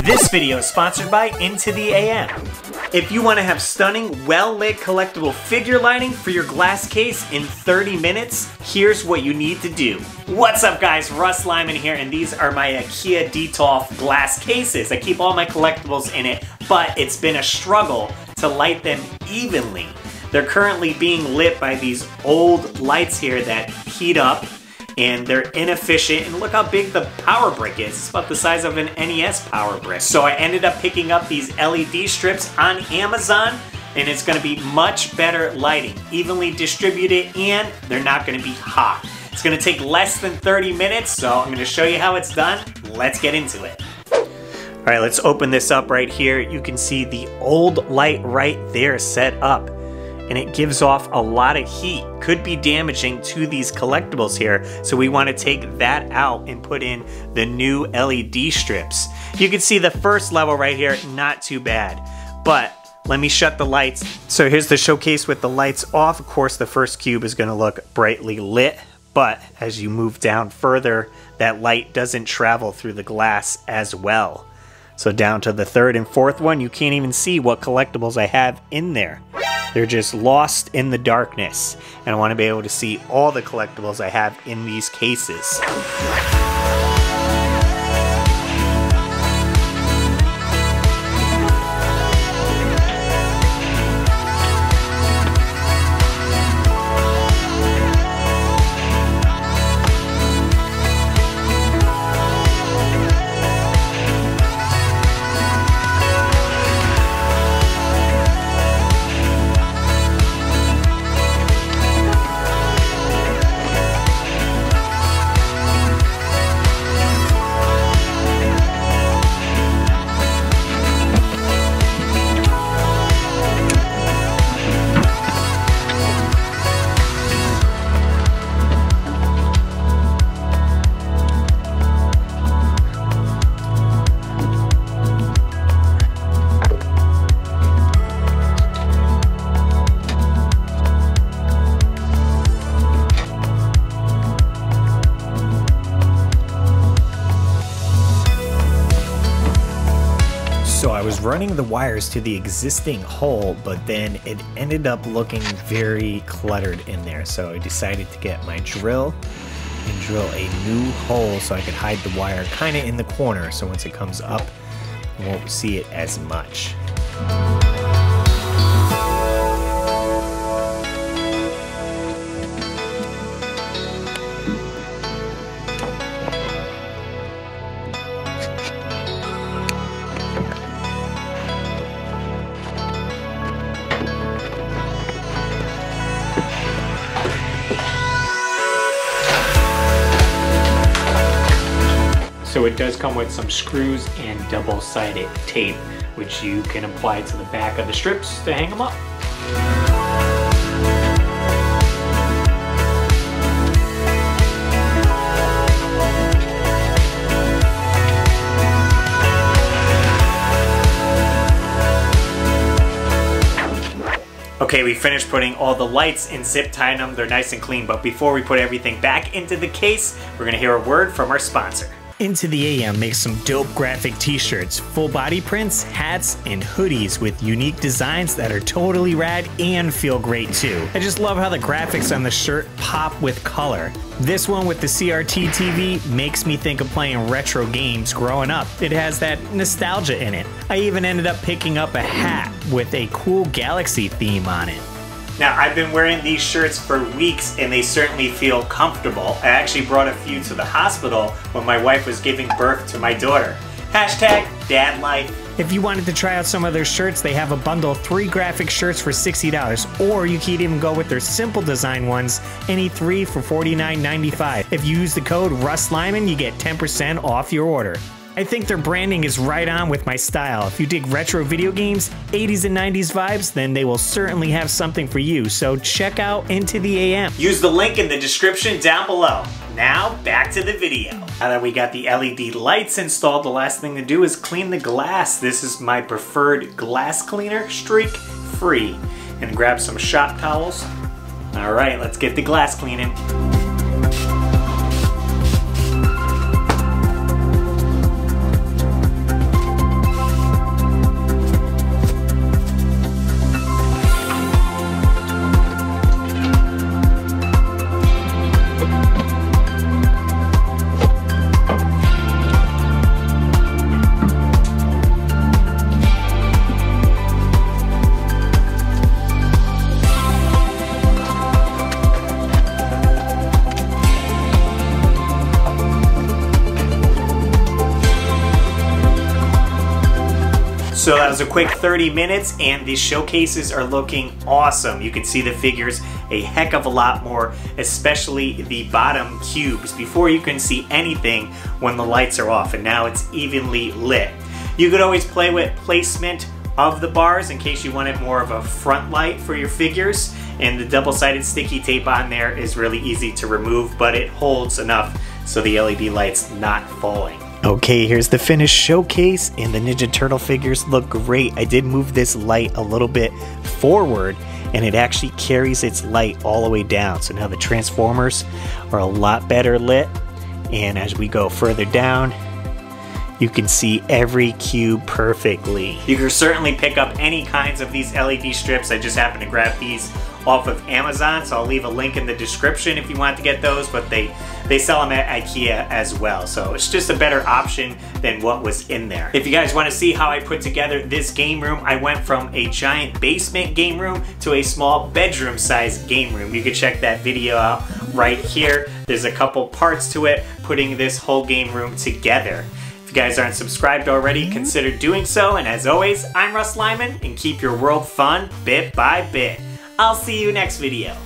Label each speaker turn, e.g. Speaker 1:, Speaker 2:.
Speaker 1: This video is sponsored by Into the AM. If you want to have stunning, well-lit collectible figure lighting for your glass case in 30 minutes, here's what you need to do. What's up guys, RussLyman here, and these are my IKEA Detolf glass cases. I keep all my collectibles in it, but it's been a struggle to light them evenly. They're currently being lit by these old lights here that heat up, and they're inefficient, and look how big the power brick is. It's about the size of an NES power brick. So I ended up picking up these LED strips on Amazon, and it's gonna be much better lighting, evenly distributed, and they're not gonna be hot. It's gonna take less than 30 minutes, so I'm gonna show you how it's done. Let's get into it. All right, let's open this up right here. You can see the old light right there set up, and it gives off a lot of heat. Could be damaging to these collectibles here, so we want to take that out and put in the new LED strips. You can see the first level right here, not too bad, but let me shut the lights. So here's the showcase with the lights off. Of course, the first cube is going to look brightly lit, but as you move down further, that light doesn't travel through the glass as well. So down to the third and fourth one, you can't even see what collectibles I have in there. They're just lost in the darkness, and I want to be able to see all the collectibles I have in these cases. So I was running the wires to the existing hole, but then it ended up looking very cluttered in there. So I decided to get my drill and drill a new hole so I could hide the wire kind of in the corner. So once it comes up, you won't see it as much. So it does come with some screws and double-sided tape, which you can apply to the back of the strips to hang them up. Okay, we finished putting all the lights and zip tying them. They're nice and clean, but before we put everything back into the case, we're gonna hear a word from our sponsor. Into the AM makes some dope graphic t-shirts, full body prints, hats, and hoodies with unique designs that are totally rad and feel great too. I just love how the graphics on the shirt pop with color. This one with the CRT TV makes me think of playing retro games growing up. It has that nostalgia in it. I even ended up picking up a hat with a cool Galaxy theme on it. Now, I've been wearing these shirts for weeks and they certainly feel comfortable. I actually brought a few to the hospital when my wife was giving birth to my daughter. Hashtag dad life. If you wanted to try out some of their shirts, they have a bundle of 3 graphic shirts for $60, or you could even go with their simple design ones, any 3 for $49.95. If you use the code RussLyman, you get 10% off your order. I think their branding is right on with my style. If you dig retro video games, 80s and 90s vibes, then they will certainly have something for you. So check out Into the AM. Use the link in the description down below. Now back to the video. Now that we got the LED lights installed, the last thing to do is clean the glass. This is my preferred glass cleaner, streak free. And grab some shop towels. All right, let's get the glass cleaning. So that was a quick 30 minutes and these showcases are looking awesome. You can see the figures a heck of a lot more, especially the bottom cubes. Before you can see anything when the lights are off, and now it's evenly lit. You could always play with placement of the bars in case you wanted more of a front light for your figures, and the double-sided sticky tape on there is really easy to remove, but it holds enough so the LED light's not falling. Okay, here's the finished showcase, and the Ninja Turtle figures look great. I did move this light a little bit forward, and it actually carries its light all the way down. So now the Transformers are a lot better lit, and as we go further down, you can see every cube perfectly. You can certainly pick up any kinds of these LED strips. I just happened to grab these off of Amazon, so I'll leave a link in the description if you want to get those, but they sell them at IKEA as well, so it's just a better option than what was in there. If you guys want to see how I put together this game room, I went from a giant basement game room to a small bedroom sized game room. You can check that video out right here. There's a couple parts to it, putting this whole game room together. If you guys aren't subscribed already, consider doing so, and as always, I'm RussLyman, and keep your world fun bit by bit. I'll see you next video.